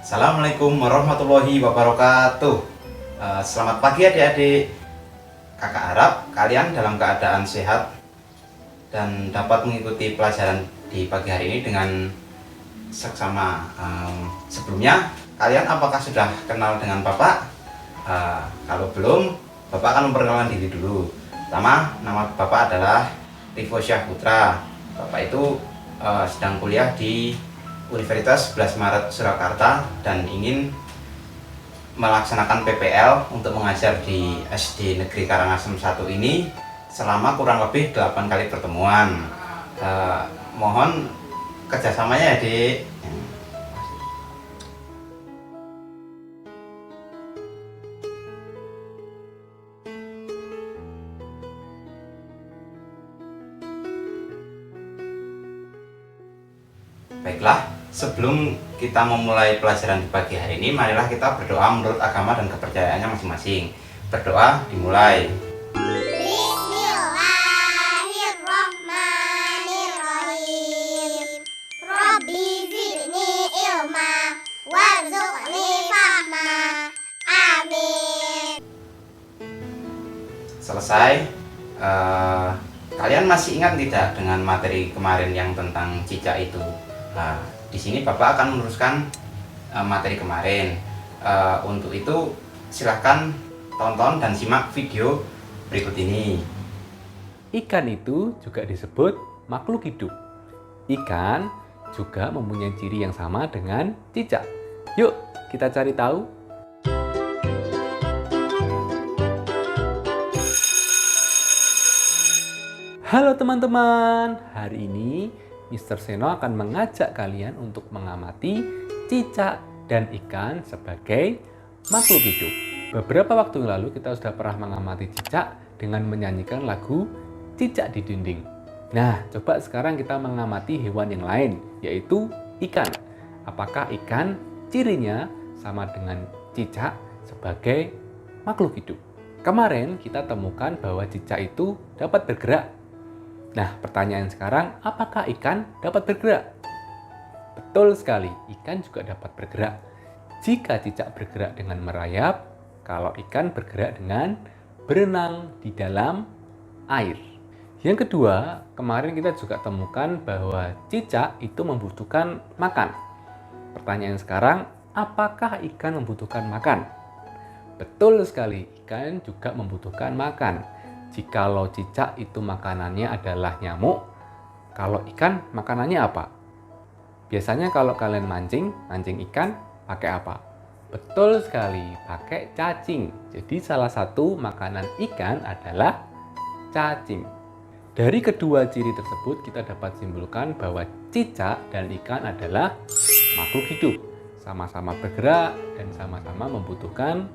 Assalamualaikum warahmatullahi wabarakatuh. Selamat pagi adik-adik. Kakak harap kalian dalam keadaan sehat dan dapat mengikuti pelajaran di pagi hari ini dengan seksama. Sebelumnya, kalian apakah sudah kenal dengan Bapak? Kalau belum, Bapak akan memperkenalkan diri dulu. Pertama, nama Bapak adalah Rivo Syahputra. Bapak itu sedang kuliah di Universitas 11 Maret Surakarta dan ingin melaksanakan PPL untuk mengajar di SD Negeri Karangasem 1 ini selama kurang lebih 8 kali pertemuan. Mohon kerjasamanya ya, Dik. Baiklah, sebelum kita memulai pelajaran di pagi hari ini, marilah kita berdoa menurut agama dan kepercayaannya masing-masing. Berdoa dimulai. Bismillahirrahmanirrahim. Rabbi zidni ilma warzuqni fahma. Amin. Selesai. Kalian masih ingat tidak dengan materi kemarin yang tentang cicak itu? Di sini Bapak akan meneruskan materi kemarin. Untuk itu silahkan tonton dan simak video berikut ini. Ikan itu juga disebut makhluk hidup. Ikan juga mempunyai ciri yang sama dengan cicak. Yuk, kita cari tahu. Halo teman-teman, hari ini Mr. Seno akan mengajak kalian untuk mengamati cicak dan ikan sebagai makhluk hidup. Beberapa waktu yang lalu kita sudah pernah mengamati cicak dengan menyanyikan lagu Cicak di Dinding. Nah, coba sekarang kita mengamati hewan yang lain, yaitu ikan. Apakah ikan cirinya sama dengan cicak sebagai makhluk hidup? Kemarin kita temukan bahwa cicak itu dapat bergerak. Nah, pertanyaan sekarang, apakah ikan dapat bergerak? Betul sekali, ikan juga dapat bergerak. Jika cicak bergerak dengan merayap, kalau ikan bergerak dengan berenang di dalam air. Yang kedua, kemarin kita juga temukan bahwa cicak itu membutuhkan makan. Pertanyaan sekarang, apakah ikan membutuhkan makan? Betul sekali, ikan juga membutuhkan makan. Jikalau cicak itu makanannya adalah nyamuk, kalau ikan makanannya apa? Biasanya kalau kalian mancing ikan pakai apa? Betul sekali, pakai cacing. Jadi salah satu makanan ikan adalah cacing. Dari kedua ciri tersebut kita dapat simpulkan bahwa cicak dan ikan adalah makhluk hidup. Sama-sama bergerak dan sama-sama membutuhkan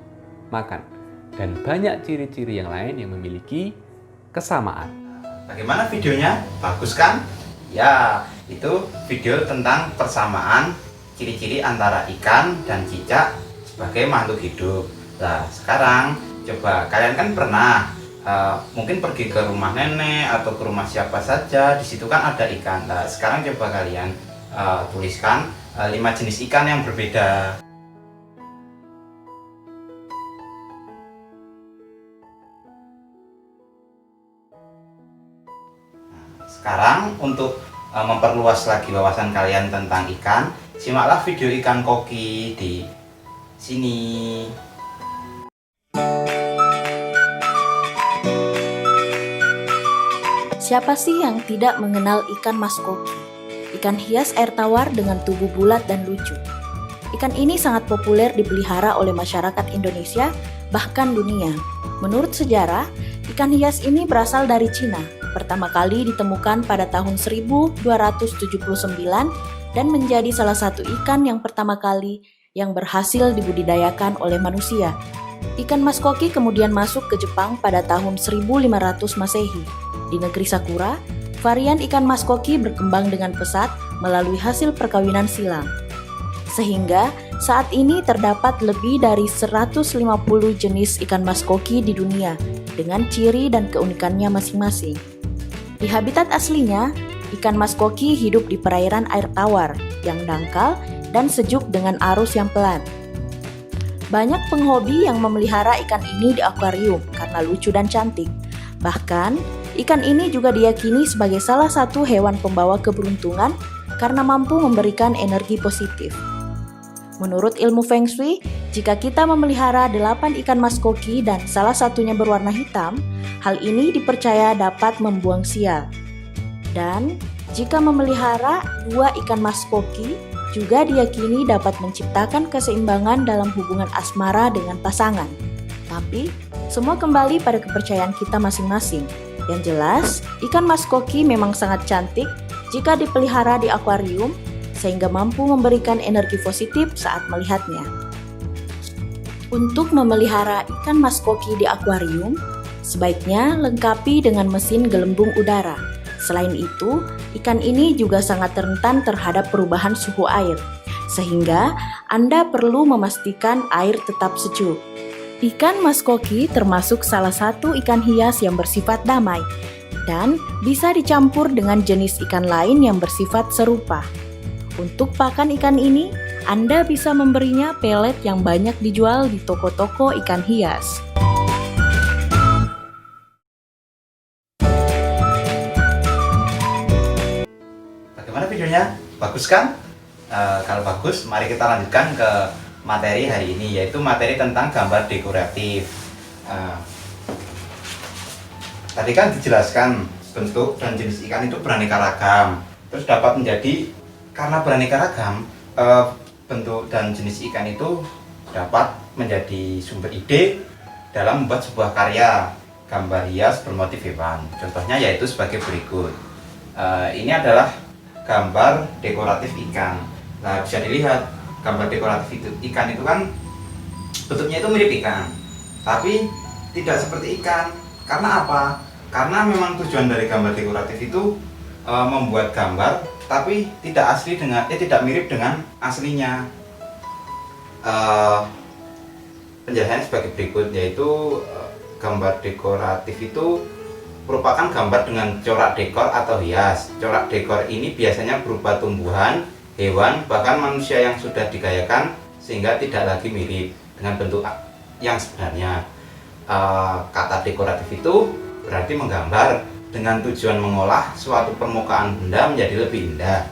makan. Dan banyak ciri-ciri yang lain yang memiliki kesamaan. Bagaimana videonya? Bagus kan? Ya, itu video tentang persamaan ciri-ciri antara ikan dan cicak sebagai makhluk hidup. Nah, sekarang coba kalian kan pernah mungkin pergi ke rumah nenek atau ke rumah siapa saja, di situ kan ada ikan. Nah, sekarang coba kalian tuliskan 5 jenis ikan yang berbeda. Sekarang untuk memperluas lagi wawasan kalian tentang ikan, simaklah video ikan koki di sini. Siapa sih yang tidak mengenal ikan mas koki? Ikan hias air tawar dengan tubuh bulat dan lucu. Ikan ini sangat populer dipelihara oleh masyarakat Indonesia, bahkan dunia. Menurut sejarah, ikan hias ini berasal dari Cina. Pertama kali ditemukan pada tahun 1279 dan menjadi salah satu ikan yang pertama kali yang berhasil dibudidayakan oleh manusia. Ikan mas koki kemudian masuk ke Jepang pada tahun 1500 Masehi. Di negeri Sakura, varian ikan mas koki berkembang dengan pesat melalui hasil perkawinan silang. Sehingga saat ini terdapat lebih dari 150 jenis ikan mas koki di dunia dengan ciri dan keunikannya masing-masing. Di habitat aslinya, ikan mas koki hidup di perairan air tawar yang dangkal dan sejuk dengan arus yang pelan. Banyak penghobi yang memelihara ikan ini di akuarium karena lucu dan cantik. Bahkan, ikan ini juga diyakini sebagai salah satu hewan pembawa keberuntungan karena mampu memberikan energi positif. Menurut ilmu Feng Shui, jika kita memelihara 8 ikan mas koki dan salah satunya berwarna hitam, hal ini dipercaya dapat membuang sial. Dan jika memelihara 2 ikan mas koki, juga diyakini dapat menciptakan keseimbangan dalam hubungan asmara dengan pasangan. Tapi, semua kembali pada kepercayaan kita masing-masing. Yang jelas, ikan mas koki memang sangat cantik jika dipelihara di akuarium, sehingga mampu memberikan energi positif saat melihatnya. Untuk memelihara ikan mas koki di akuarium, sebaiknya lengkapi dengan mesin gelembung udara. Selain itu, ikan ini juga sangat rentan terhadap perubahan suhu air, sehingga Anda perlu memastikan air tetap sejuk. Ikan mas koki termasuk salah satu ikan hias yang bersifat damai, dan bisa dicampur dengan jenis ikan lain yang bersifat serupa. Untuk pakan ikan ini, Anda bisa memberinya pelet yang banyak dijual di toko-toko ikan hias. Bagaimana videonya? Bagus kan? Kalau bagus, mari kita lanjutkan ke materi hari ini, yaitu materi tentang gambar dekoratif. Tadi kan dijelaskan bentuk dan jenis ikan itu beraneka ragam. Terus dapat menjadi, karena beraneka ragam, bentuk dan jenis ikan itu dapat menjadi sumber ide dalam membuat sebuah karya gambar hias bermotif hewan. Contohnya yaitu sebagai berikut. Ini adalah gambar dekoratif ikan. Nah, bisa dilihat gambar dekoratif ikan itu kan bentuknya itu mirip ikan, tapi tidak seperti ikan. Karena apa? Karena memang tujuan dari gambar dekoratif itu membuat gambar tapi tidak tidak mirip dengan aslinya. Penjelasannya sebagai berikut, yaitu gambar dekoratif itu merupakan gambar dengan corak dekor atau hias. Corak dekor ini biasanya berupa tumbuhan, hewan, bahkan manusia yang sudah digayakan sehingga tidak lagi mirip dengan bentuk yang sebenarnya. Kata dekoratif itu berarti menggambar dengan tujuan mengolah suatu permukaan benda menjadi lebih indah.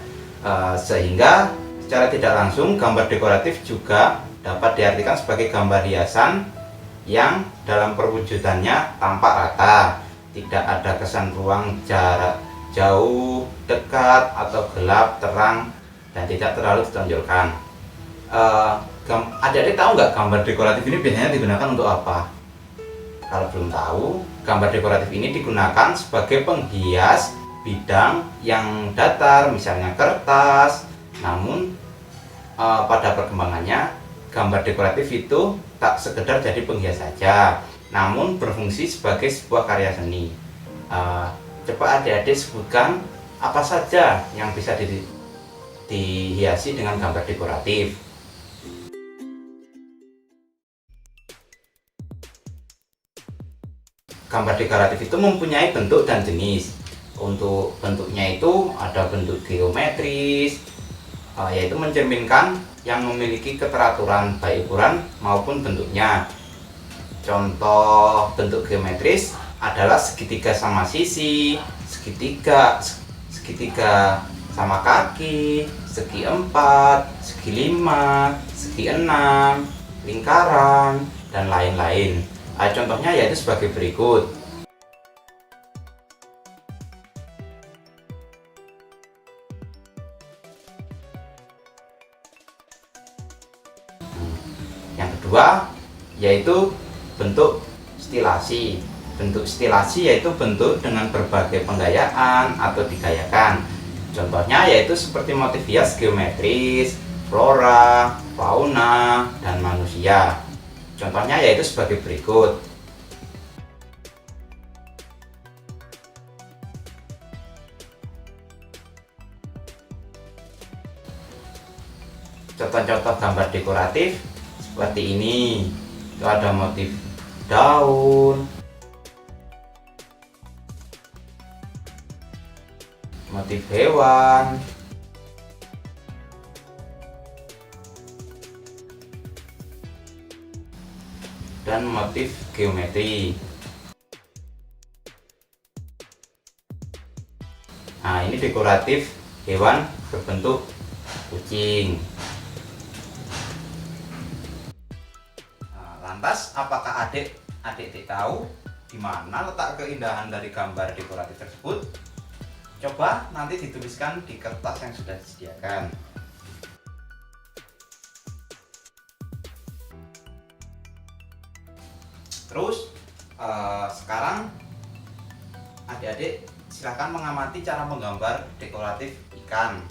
Sehingga secara tidak langsung gambar dekoratif juga dapat diartikan sebagai gambar hiasan yang dalam perwujudannya tampak rata. Tidak ada kesan ruang, jarak jauh, dekat, atau gelap, terang, dan tidak terlalu ditonjolkan. Adik-adik tahu nggak gambar dekoratif ini biasanya digunakan untuk apa? Kalau belum tahu, gambar dekoratif ini digunakan sebagai penghias bidang yang datar, misalnya kertas. Namun pada perkembangannya, gambar dekoratif itu tak sekedar jadi penghias saja, namun berfungsi sebagai sebuah karya seni. Coba adik-adik sebutkan apa saja yang bisa dihiasi dengan gambar dekoratif. Gambar dekoratif itu mempunyai bentuk dan jenis. Untuk bentuknya itu ada bentuk geometris, yaitu mencerminkan yang memiliki keteraturan baik ukuran maupun bentuknya. Contoh bentuk geometris adalah segitiga sama sisi, segitiga sama kaki, segi 4, segi 5, segi 6, lingkaran, dan lain-lain. Contohnya yaitu sebagai berikut. Yang kedua yaitu bentuk stilasi. Bentuk stilasi yaitu bentuk dengan berbagai penggayaan atau digayakan. Contohnya yaitu seperti motif hias geometris, flora, fauna, dan manusia. Contohnya yaitu sebagai berikut. Contoh-contoh gambar dekoratif seperti ini. Itu ada motif daun, motif hewan, dan motif geometri. Nah, ini dekoratif hewan berbentuk kucing. Nah, lantas apakah adik-adik tahu di mana letak keindahan dari gambar dekoratif tersebut? Coba nanti dituliskan di kertas yang sudah disediakan. Terus sekarang adik-adik silahkan mengamati cara menggambar dekoratif ikan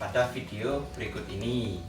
pada video berikut ini.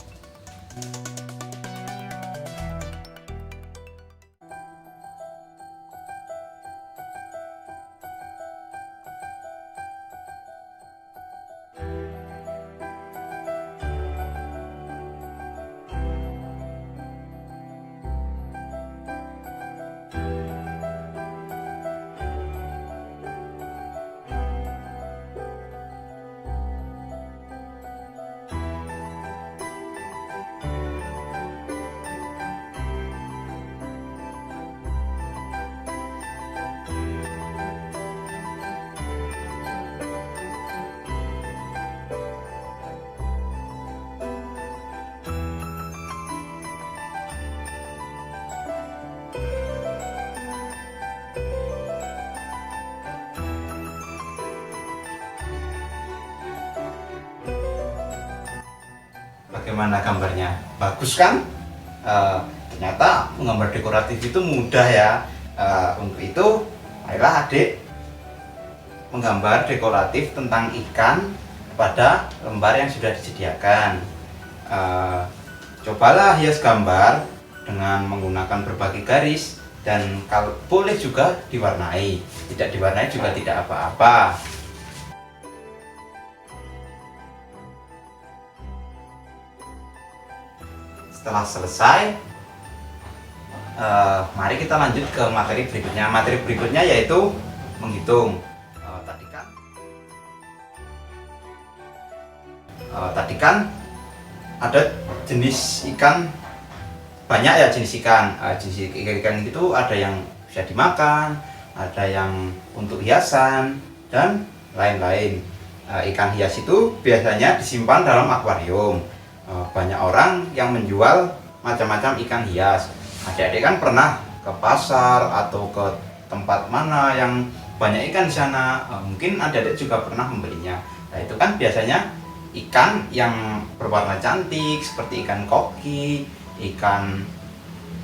Bagaimana gambarnya? Bagus kan? Ternyata menggambar dekoratif itu mudah ya. Untuk itu, marilah adik menggambar dekoratif tentang ikan pada lembar yang sudah disediakan. Cobalah hias gambar dengan menggunakan berbagai garis, dan kalau boleh juga diwarnai. Tidak diwarnai juga tidak apa-apa. Setelah selesai, mari kita lanjut ke materi berikutnya. Materi berikutnya yaitu menghitung. Tadi kan ada jenis ikan, banyak ya jenis ikan. Jenis ikan itu ada yang bisa dimakan, ada yang untuk hiasan, dan lain-lain. Ikan hias itu biasanya disimpan dalam akuarium. Banyak orang yang menjual macam-macam ikan hias. Adik-adik kan pernah ke pasar atau ke tempat mana yang banyak ikan di sana, mungkin adik-adik juga pernah membelinya. Nah, itu kan biasanya ikan yang berwarna cantik seperti ikan koki, ikan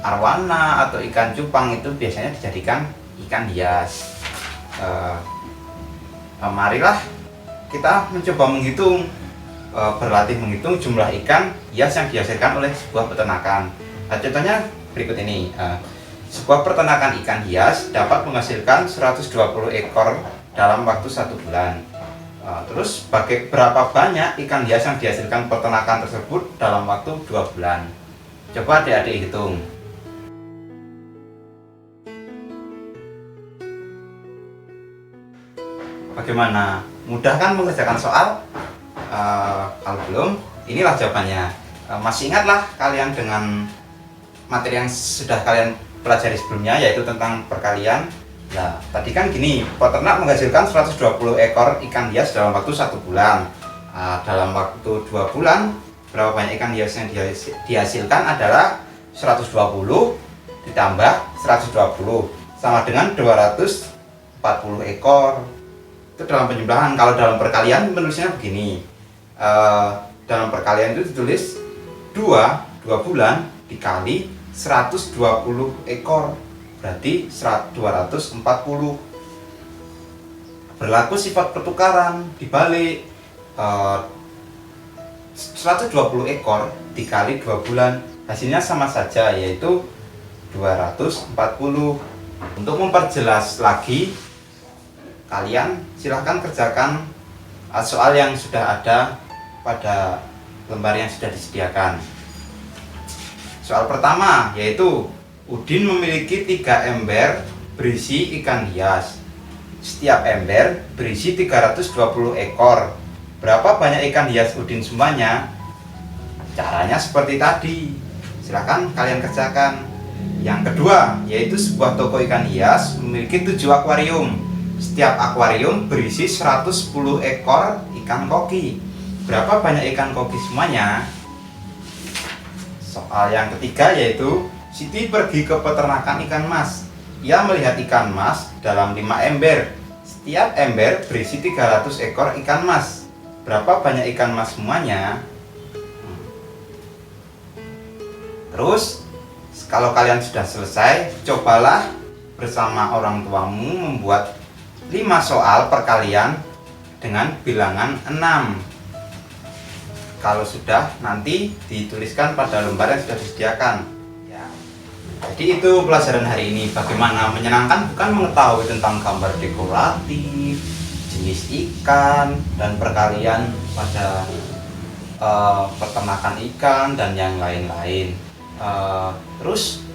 arwana, atau ikan cupang itu biasanya dijadikan ikan hias. Marilah kita mencoba menghitung, berlatih menghitung jumlah ikan hias yang dihasilkan oleh sebuah peternakan. Contohnya berikut ini. Sebuah peternakan ikan hias dapat menghasilkan 120 ekor dalam waktu 1 bulan. Terus berapa banyak ikan hias yang dihasilkan peternakan tersebut dalam waktu 2 bulan? Coba adik-adik hitung. Bagaimana? Mudah kan mengerjakan soal? Kalau belum, inilah jawabannya. Masih ingatlah kalian dengan materi yang sudah kalian pelajari sebelumnya, yaitu tentang perkalian. Nah, tadi kan gini, peternak menghasilkan 120 ekor ikan hias dalam waktu 1 bulan. Dalam waktu 2 bulan, berapa banyak ikan hias yang dihasilkan adalah 120 ditambah 120 sama dengan 240 ekor. Itu dalam penjumlahan. Kalau dalam perkalian menulisnya begini. Dalam perkalian itu ditulis 2 bulan dikali 120 ekor, berarti 240. Berlaku sifat pertukaran, dibalik 120 ekor dikali 2 bulan, hasilnya sama saja, yaitu 240. Untuk memperjelas lagi, kalian silahkan kerjakan soal yang sudah ada pada lembar yang sudah disediakan. Soal pertama yaitu Udin memiliki 3 ember berisi ikan hias. Setiap ember berisi 320 ekor. Berapa banyak ikan hias Udin semuanya? Caranya seperti tadi. Silahkan kalian kerjakan. Yang kedua, yaitu sebuah toko ikan hias memiliki 7 akuarium. Setiap akuarium berisi 110 ekor ikan koki. Berapa banyak ikan koki semuanya? Soal yang ketiga yaitu Siti pergi ke peternakan ikan mas. Ia melihat ikan mas dalam 5 ember. Setiap ember berisi 300 ekor ikan mas. Berapa banyak ikan mas semuanya? Terus, kalau kalian sudah selesai, cobalah bersama orang tuamu membuat 5 soal perkalian dengan bilangan 6. Kalau sudah, nanti dituliskan pada lembar yang sudah disediakan. Ya. Jadi itu pelajaran hari ini. Bagaimana menyenangkan bukan mengetahui tentang gambar dekoratif, jenis ikan, dan perkalian pada peternakan ikan dan yang lain-lain. Terus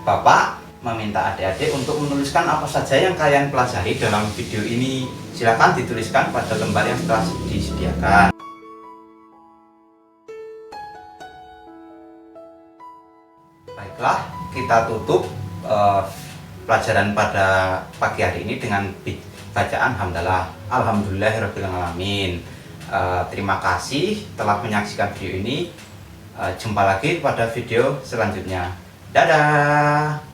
Bapak meminta adik-adik untuk menuliskan apa saja yang kalian pelajari dalam video ini. Silakan dituliskan pada lembar yang telah disediakan. Baiklah, kita tutup pelajaran pada pagi hari ini dengan bacaan hamdalah. Alhamdulillahirrahmanirrahim. Terima kasih telah menyaksikan video ini. Jumpa lagi pada video selanjutnya. Dadah.